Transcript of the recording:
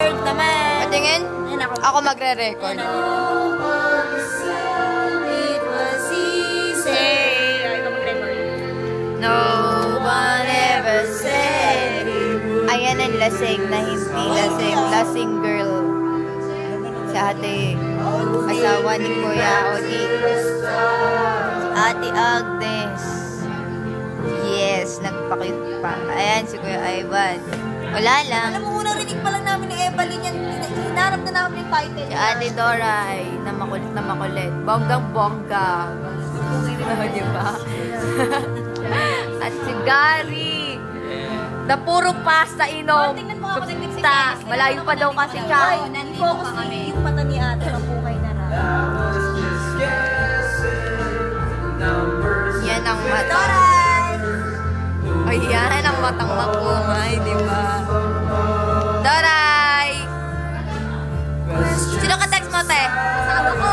naman. Patingin? Ako magre-record. It was easy. Ikaw mag-record. No one ever said. Ayan ang lasing na hindi lasing. Lasing girl. Sa ate. Asawa ni Kuya Odi. Ate Agnes. Yes, nagpakit pa. Ayan si Kuya Ivan. Wala lang. Alam mo, unang rinig pa lang namin ni Evelyn yan. Hinarap na namin yung title. Si Ate Doray, na makulit na makulit. Bonggang-bongga. Diba? At si Gary, na puro pasta inom. Tingnan mo ako ng si Ta, malayo pa daw kasi siya. Focus na yung mata ni ate. Mapukay na na. Yan ang mata. Doray! Ayan ang matang makumay, di ba? Doray! Sino ka text mo, te? Kasama ko!